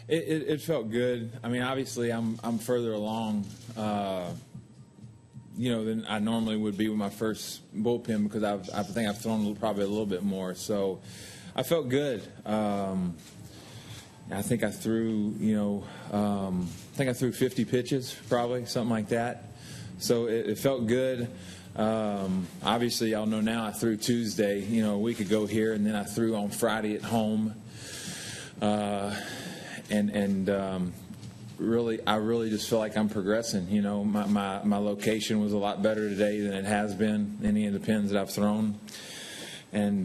It felt good. I mean, obviously, I'm further along, than I normally would be with my first bullpen because I think I've thrown probably a little bit more. So I felt good. I think I threw, 50 pitches, probably something like that. So it felt good. Obviously, y'all know now I threw Tuesday, a week ago here, and then I threw on Friday at home. Really, I really just feel like I'm progressing. My location was a lot better today than it has been any of the pins that I've thrown, and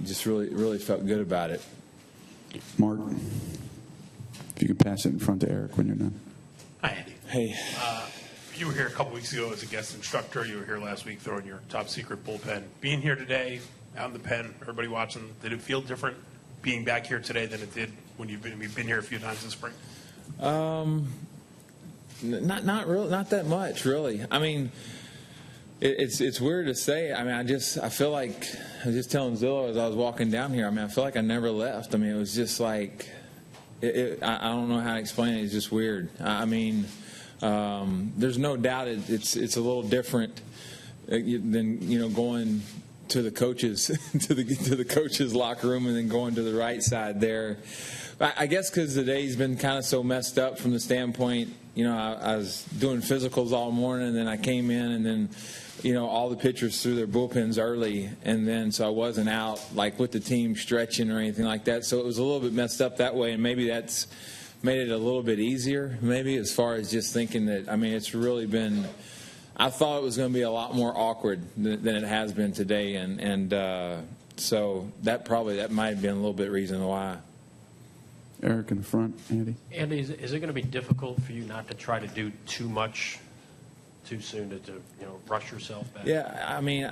just really felt good about it. Mark, if you could pass it in front to Eric when you're done. Hi, Andy. Hey. You were here a couple weeks ago as a guest instructor. You were here last week throwing your top secret bullpen. Being here today, out in the pen, everybody watching, did it feel different being back here today than it did when you've been here a few times this spring? Not really, not that much, really. I mean, it's weird to say. I mean, I feel like I was just telling Zillow as I was walking down here. I mean, I feel like I never left. I mean, it was just like I don't know how to explain it. It's just weird. I mean, there's no doubt it's a little different than going to the coaches to the coaches' locker room and then going to the right side there. I guess because the day's been kind of so messed up from the standpoint, I was doing physicals all morning, and then I came in, and then, all the pitchers threw their bullpens early, and then so I wasn't out like with the team stretching or anything like that. So it was a little bit messed up that way, and maybe that's made it a little bit easier, maybe as far as just thinking that. I mean, it's really been. I thought it was going to be a lot more awkward than it has been today, and so that might have been a little bit reason why. Eric in the front, Andy. Andy, is it going to be difficult for you not to try to do too much too soon to rush yourself back? Yeah, I mean,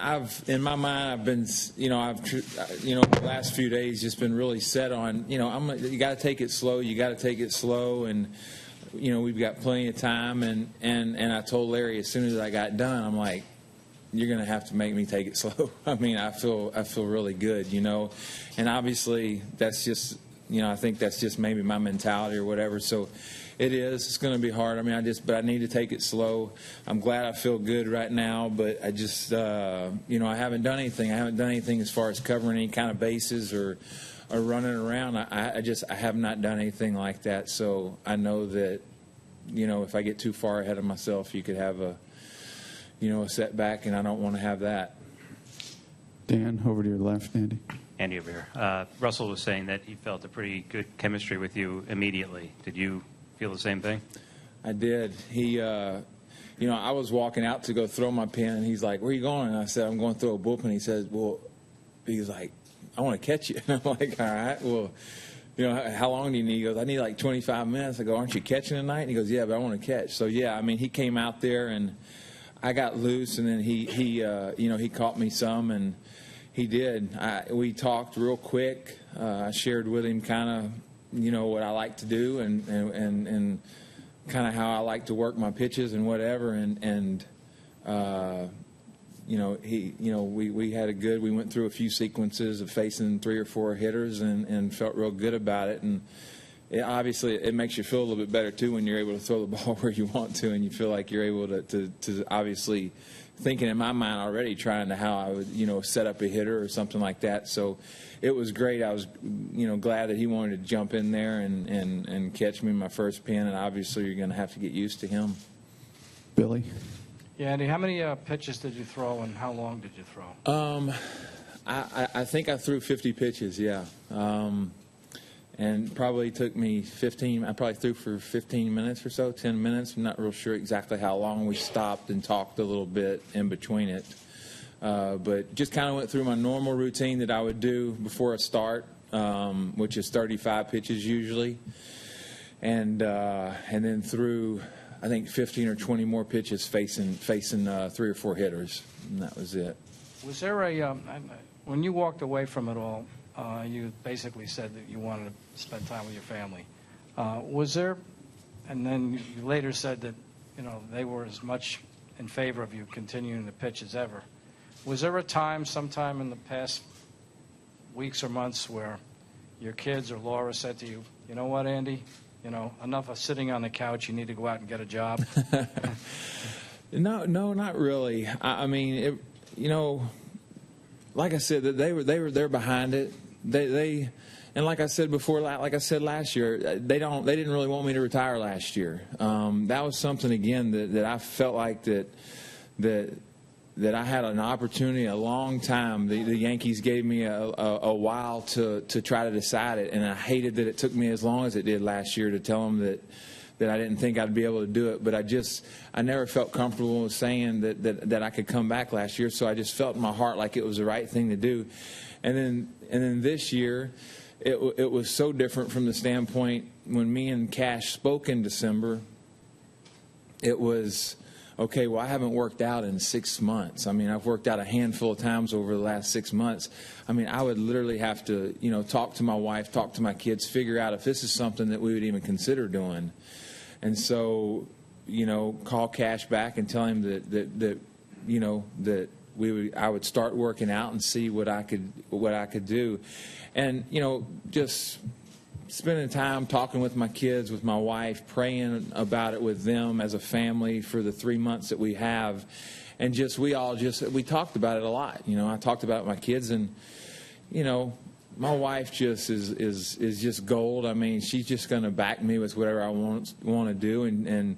in my mind, I've been, the last few days just been really set on, you got to take it slow. You got to take it slow, and we've got plenty of time. And I told Larry as soon as I got done, I'm like, you're going to have to make me take it slow. I mean, I feel really good, and obviously that's just. I think that's just maybe my mentality or whatever. So it's going to be hard. I mean, but I need to take it slow. I'm glad I feel good right now, but I just, I haven't done anything. I haven't done anything as far as covering any kind of bases or running around. I have not done anything like that. So I know that, if I get too far ahead of myself, you could have a setback, and I don't want to have that. Dan, over to your left, Andy. Andy over here. Russell was saying that he felt a pretty good chemistry with you immediately. Did you feel the same thing? I did. He, I was walking out to go throw my pen, and he's like, "Where are you going?" And I said, "I'm going to throw a bullpen." He says, "Well," he's like, "I want to catch you." And I'm like, "All right, well, how long do you need?" He goes, "I need like 25 minutes." I go, "Aren't you catching tonight?" And he goes, "Yeah, but I want to catch." So, yeah, I mean, he came out there, and I got loose, and then he caught me some, and he did. We talked real quick. I shared with him kind of, what I like to do and kind of how I like to work my pitches and whatever. We had a good. We went through a few sequences of facing 3 or 4 hitters and felt real good about it. And obviously, it makes you feel a little bit better too when you're able to throw the ball where you want to, and you feel like you're able to obviously. Thinking in my mind already, trying to how I would, set up a hitter or something like that. So it was great. I was, glad that he wanted to jump in there and catch me my first pin. And obviously, you're going to have to get used to him. Billy? Yeah, Andy, how many pitches did you throw, and how long did you throw? I think I threw 50 pitches, yeah. And probably took me 15. I probably threw for 15 minutes or so, 10 minutes. I'm not real sure exactly how long. We stopped and talked a little bit in between it. But just kind of went through my normal routine that I would do before a start, which is 35 pitches usually. And then threw, I think, 15 or 20 more pitches facing 3 or 4 hitters. And that was it. Was there when you walked away from it all, you basically said that you wanted to spend time with your family. Was there, and then you later said that, they were as much in favor of you continuing to pitch as ever. Was there a time, sometime in the past weeks or months, where your kids or Laura said to you, you know what, Andy? You know, enough of sitting on the couch. You need to go out and get a job. No, not really. I mean, like I said, that they're behind it. They and like I said before, like I said last year, they didn't really want me to retire last year. That was something again that I felt like that I had an opportunity a long time. The Yankees gave me a while to try to decide it, and I hated that it took me as long as it did last year to tell them that I didn't think I'd be able to do it. But I never felt comfortable with saying that I could come back last year, so I just felt in my heart like it was the right thing to do. And then this year, it was so different from the standpoint when me and Cash spoke in December. It was, okay, well, I haven't worked out in 6 months. I mean, I've worked out a handful of times over the last 6 months. I mean, I would literally have to, talk to my wife, talk to my kids, figure out if this is something that we would even consider doing. And so, call Cash back and tell him that I would start working out and see what I could do. And, just spending time talking with my kids, with my wife, praying about it with them as a family for the 3 months that we have. And we talked about it a lot. I talked about it with my kids, and, my wife just is just gold. I mean, she's just going to back me with whatever I want to do. And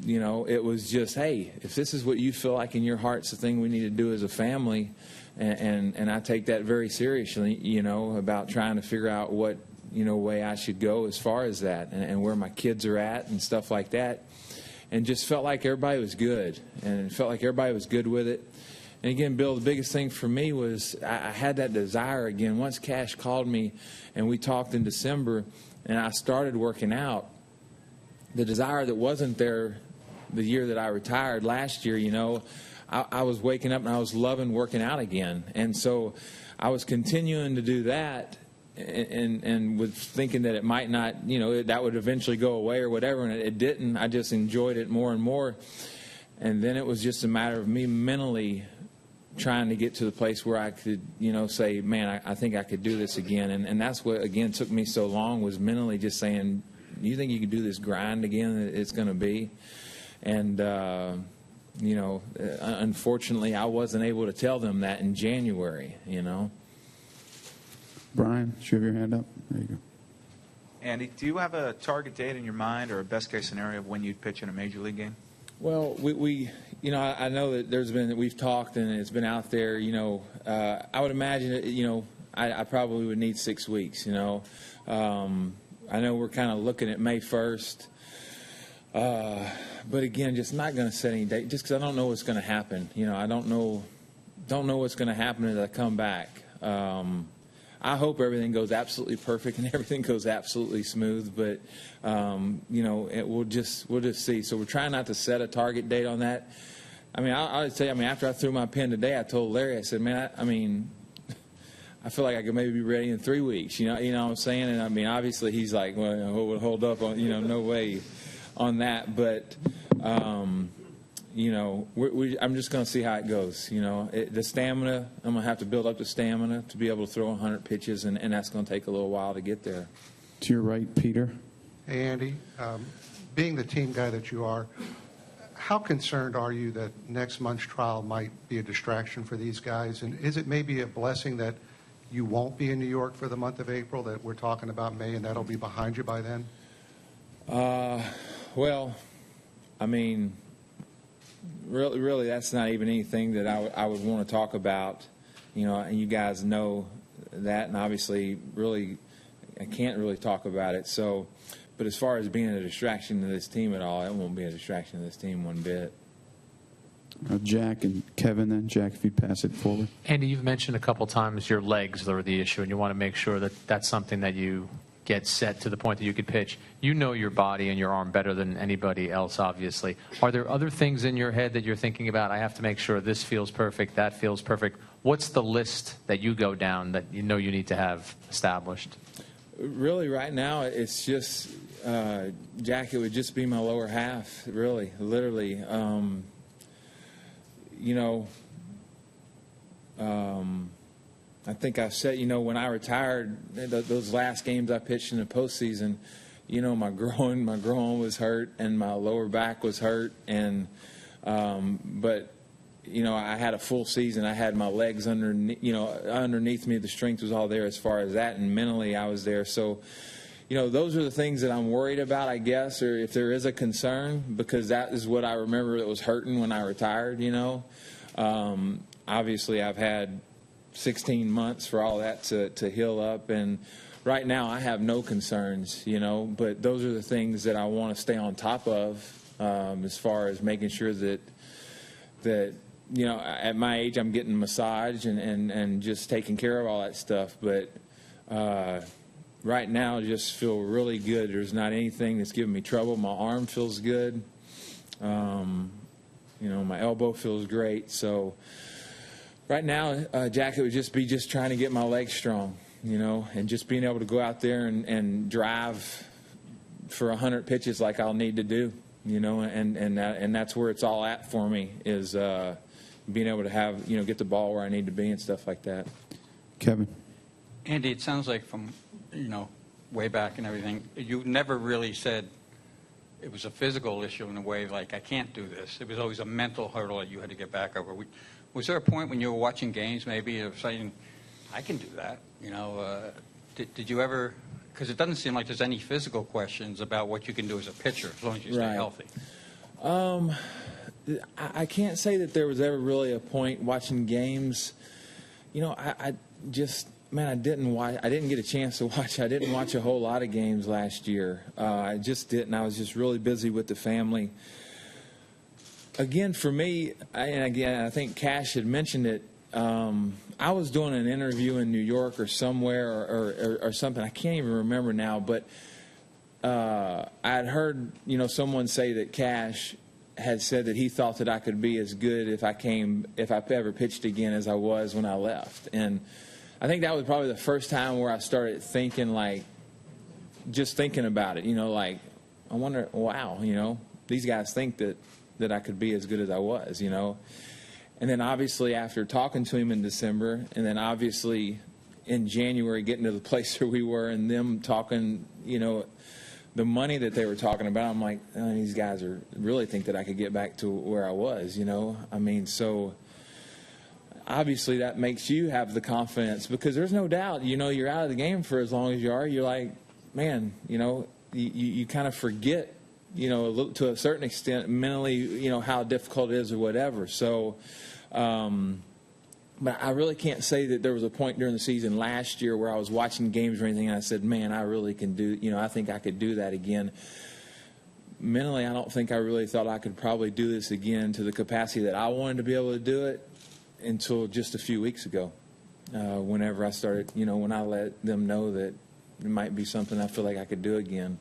it was just, hey, if this is what you feel like in your heart's the thing we need to do as a family, and I take that very seriously, about trying to figure out what, way I should go as far as that and where my kids are at and stuff like that. And just felt like everybody was good, and felt like everybody was good with it. And again, Bill, the biggest thing for me was I had that desire again. Once Cash called me and we talked in December and I started working out, the desire that wasn't there the year that I retired last year, I was waking up and I was loving working out again. And so I was continuing to do that and was thinking that it might not, that would eventually go away or whatever, and it didn't. I just enjoyed it more and more. And then it was just a matter of me mentally trying to get to the place where I could, say, man, I think I could do this again. And that's what, again, took me so long, was mentally just saying, you think you can do this grind again? It's going to be. And, unfortunately, I wasn't able to tell them that in January, Brian, did you have your hand up? There you go. Andy, do you have a target date in your mind or a best-case scenario of when you'd pitch in a major league game? Well, we I know that we've talked and it's been out there, I would imagine, I probably would need 6 weeks, I know we're kind of looking at May 1st. But again, just not going to set any date just because I don't know what's going to happen. I don't know what's going to happen as I come back. I hope everything goes absolutely perfect and everything goes absolutely smooth, but we'll just see. So we're trying not to set a target date on that. I mean, I'll tell you, after I threw my pen today, I told Larry, I said, man, I feel like I could maybe be ready in 3 weeks. You know what I'm saying? And obviously he's like, well, hold up on, no way on that. But I'm just going to see how it goes. The stamina, I'm going to have to build up the stamina to be able to throw 100 pitches, and that's going to take a little while to get there. To your right, Peter. Hey, Andy, being the team guy that you are, how concerned are you that next month's trial might be a distraction for these guys? And is it maybe a blessing that you won't be in New York for the month of April, that we're talking about May, and that'll be behind you by then? Well, really, that's not even anything that I would want to talk about, and you guys know that, and obviously, really, I can't really talk about it. So, but as far as being a distraction to this team at all, it won't be a distraction to this team one bit. Jack and Kevin, then. Jack, if you'd pass it forward. Andy, you've mentioned a couple times your legs are the issue, and you want to make sure that that's something that you get set to the point that you could pitch. You know your body and your arm better than anybody else, obviously. Are there other things in your head that you're thinking about? I have to make sure this feels perfect, that feels perfect. What's the list that you go down that you know you need to have established? Really, right now, it's just, Jack, it would just be my lower half, really, literally. I think I said, when I retired, those last games I pitched in the postseason, my groin was hurt and my lower back was hurt, and but I had a full season. I had my legs underneath me. The strength was all there as far as that, and mentally I was there. So, those are the things that I'm worried about, I guess, or if there is a concern, because that is what I remember that was hurting when I retired. Obviously, I've had 16 months for all that to heal up, and right now I have no concerns, but those are the things that I want to stay on top of, as far as making sure that at my age I'm getting massage and just taking care of all that stuff. But right now I just feel really good. There's not anything that's giving me trouble. My arm feels good. My elbow feels great. So right now, Jack, it would just be trying to get my legs strong, and just being able to go out there and drive for 100 pitches like I'll need to do, and that's where it's all at for me, is being able to have, get the ball where I need to be and stuff like that. Kevin. Andy, it sounds like from, way back and everything, you never really said it was a physical issue in a way like, I can't do this. It was always a mental hurdle that you had to get back over. Was there a point when you were watching games maybe of saying, I can do that? Did you ever, because it doesn't seem like there's any physical questions about what you can do as a pitcher as long as you stay healthy. I can't say that there was ever really a point watching games. I didn't get a chance to watch. I didn't watch a whole lot of games last year. I just didn't. I was just really busy with the family. Again, for me, I think Cash had mentioned it. I was doing an interview in New York or somewhere or something. I can't even remember now, but I had heard someone say that Cash had said that he thought that I could be as good if I ever pitched again as I was when I left. And I think that was probably the first time where I started thinking, just thinking about it, I wonder, wow, these guys think that I could be as good as I was, And then obviously after talking to him in December, and then obviously in January getting to the place where we were and them talking, the money that they were talking about, I'm like, these guys really think that I could get back to where I was, so obviously that makes you have the confidence, because there's no doubt, you're out of the game for as long as you are. You're like, man, you kind of forget, to a certain extent mentally, how difficult it is or whatever. So, but I really can't say that there was a point during the season last year where I was watching games or anything and I said, man, I really can do, I think I could do that again. Mentally, I don't think I really thought I could probably do this again to the capacity that I wanted to be able to do it until just a few weeks ago, whenever I started, when I let them know that it might be something I feel like I could do again.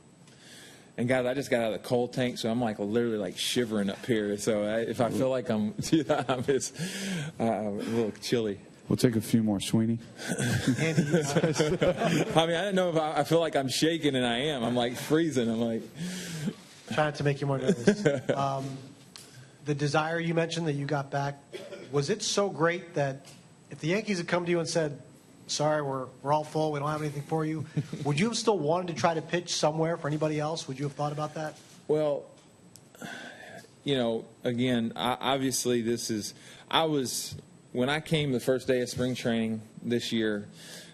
And guys, I just got out of the cold tank, so I'm literally shivering up here. So if I feel like I'm just a little chilly. We'll take a few more, Sweeney. I didn't know if I feel like I'm shaking, and I am. I'm freezing. I'm trying to make you more nervous. The desire you mentioned that you got back, was it so great that if the Yankees had come to you and said, sorry, we're all full, we don't have anything for you, would you have still wanted to try to pitch somewhere for anybody else? Would you have thought about that? Well, again, obviously when I came the first day of spring training this year,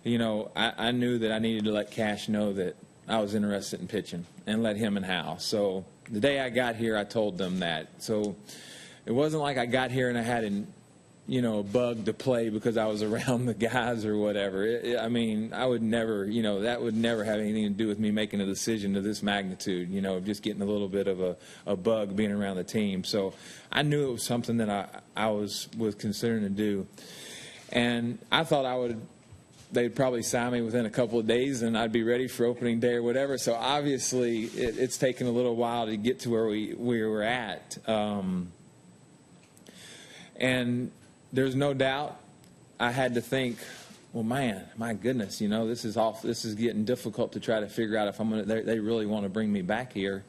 I knew that I needed to let Cash know that I was interested in pitching and let him and Hal. So the day I got here, I told them that. So it wasn't like I got here and I had a bug to play because I was around the guys or whatever. I would never, that would never have anything to do with me making a decision to this magnitude, just getting a little bit of a bug being around the team. So I knew it was something that I was considering to do. And I thought they'd probably sign me within a couple of days and I'd be ready for opening day or whatever. So obviously it's taken a little while to get to where we were at. And there's no doubt I had to think, well, man, my goodness, this is getting difficult to try to figure out if they really want to bring me back here.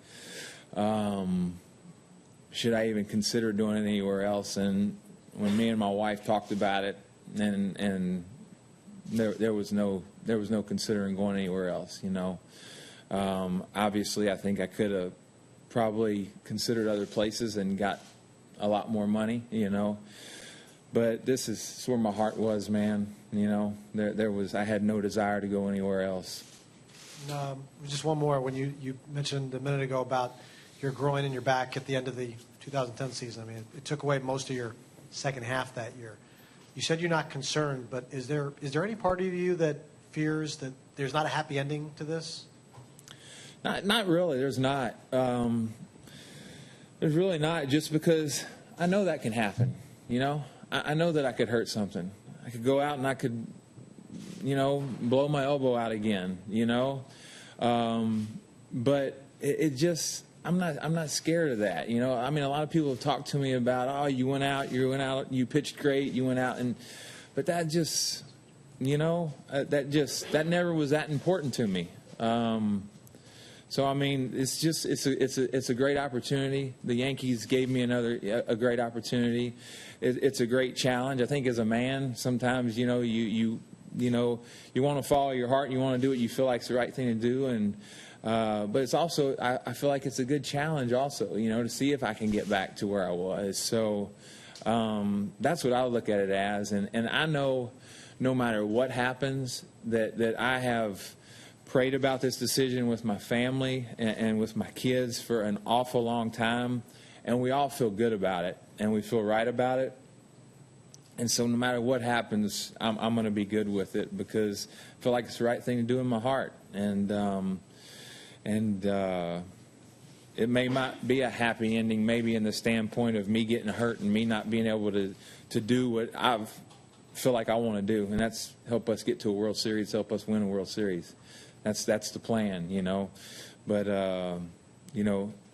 Should I even consider doing it anywhere else? And when me and my wife talked about it, and there was no considering going anywhere else. Obviously, I think I could have probably considered other places and got a lot more money. But this is where my heart was, man. I had no desire to go anywhere else. Just one more. When you mentioned a minute ago about your groin and your back at the end of the 2010 season, I mean, it took away most of your second half that year. You said you're not concerned, but is there any part of you that fears that there's not a happy ending to this? Not really. There's not. There's really not, just because I know that can happen. I know that I could hurt something. I could go out and I could, blow my elbow out again, But it just, I'm not scared of that. I mean, a lot of people have talked to me about, oh, you went out, you pitched great, you went out, but that just, that never was that important to me. So I mean, it's a great opportunity. The Yankees gave me a great opportunity. It's a great challenge. I think as a man, sometimes you want to follow your heart. You want to do what you feel like is the right thing to do, but it's also I feel like it's a good challenge also. To see if I can get back to where I was. So that's what I look at it as, and I know no matter what happens that I have prayed about this decision with my family and with my kids for an awful long time, and we all feel good about it, and we feel right about it. And so no matter what happens, I'm going to be good with it because I feel like it's the right thing to do in my heart. And it may not be a happy ending, maybe in the standpoint of me getting hurt and me not being able to do what I feel like I want to do, and that's help us get to a World Series, help us win a World Series. That's the plan, But,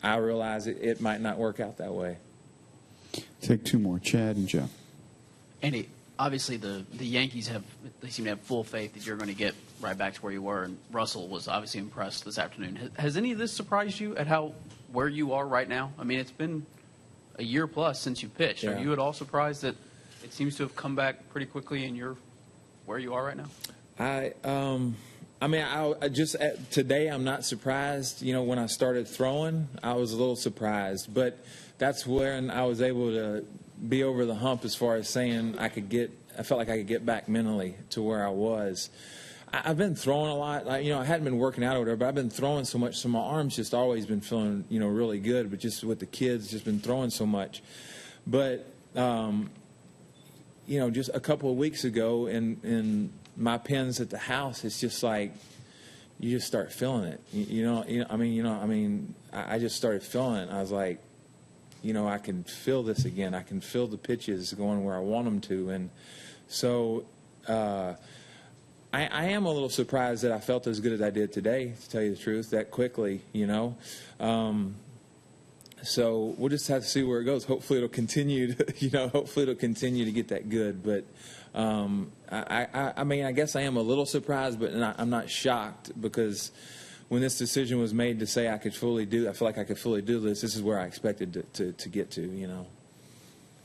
I realize it might not work out that way. Take two more, Chad and Jeff. Andy, obviously the Yankees they seem to have full faith that you're going to get right back to where you were, and Russell was obviously impressed this afternoon. Has any of this surprised you at where you are right now? I mean, it's been a year plus since you pitched. Yeah. Are you at all surprised that it seems to have come back pretty quickly and you're where you are right now? Today I'm not surprised. When I started throwing, I was a little surprised. But that's when I was able to be over the hump as far as saying I felt like I could get back mentally to where I was. I've been throwing a lot. I hadn't been working out or whatever, but I've been throwing so much, so my arm's just always been feeling, really good. But just with the kids, just been throwing so much. But, just a couple of weeks ago in my pins at the house, it's just like you just start feeling it. I just started feeling it. I was like, I can feel this again. I can feel the pitches going where I want them to. And so I am a little surprised that I felt as good as I did today, to tell you the truth, that quickly, So we'll just have to see where it goes. Hopefully it'll continue to get that good. But I guess I am a little surprised, but I'm not shocked, because when this decision was made to say I feel like I could fully do this is where I expected to get to,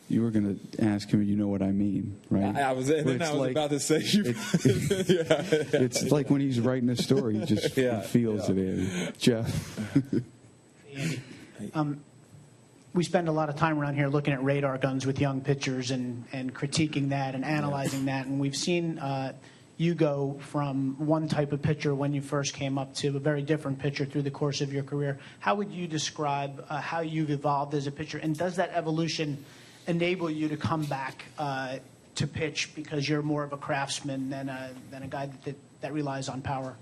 You were going to ask him, you know what I mean, right? I was about to say. It's like when he's writing a story, he just feels it in. Jeff. We spend a lot of time around here looking at radar guns with young pitchers and critiquing that and analyzing that. And we've seen you go from one type of pitcher when you first came up to a very different pitcher through the course of your career. How would you describe how you've evolved as a pitcher? And does that evolution enable you to come back to pitch because you're more of a craftsman than a guy that relies on power?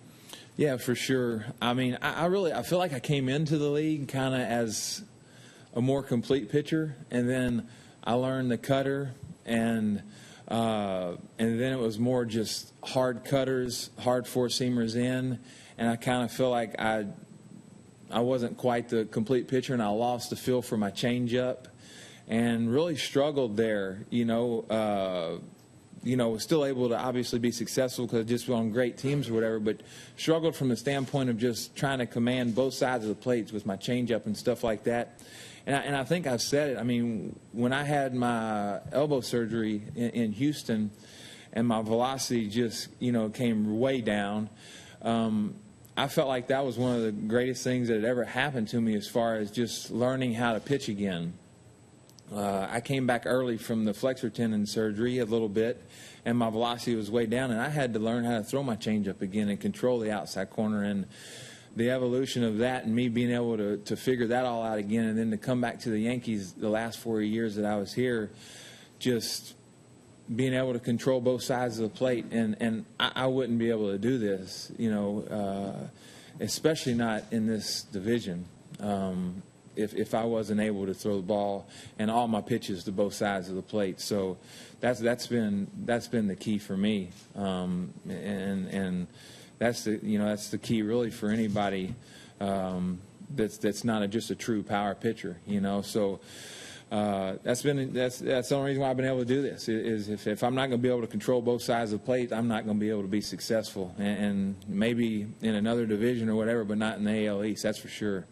Yeah, for sure. I mean, I feel like I came into the league kind of as a more complete pitcher, and then I learned the cutter, and then it was more just hard cutters, hard four-seamers in, and I kind of feel like I wasn't quite the complete pitcher, and I lost the feel for my changeup, and really struggled there. Was still able to obviously be successful because just on great teams or whatever, but struggled from the standpoint of just trying to command both sides of the plates with my changeup and stuff like that. And I think I've said it. I mean, when I had my elbow surgery in Houston, and my velocity just, came way down. I felt like that was one of the greatest things that had ever happened to me as far as just learning how to pitch again. I came back early from the flexor tendon surgery a little bit, and my velocity was way down, and I had to learn how to throw my changeup again and control the outside corner. And the evolution of that and me being able to figure that all out again, and then to come back to the Yankees the last 4 years that I was here, just being able to control both sides of the plate. And I wouldn't be able to do this, especially not in this division. If I wasn't able to throw the ball and all my pitches to both sides of the plate. So that's been the key for me, and that's the key really for anybody that's not just a true power pitcher. So that's the only reason why I've been able to do this is if I'm not going to be able to control both sides of the plate, I'm not going to be able to be successful, and maybe in another division or whatever, but not in the AL East. That's for sure.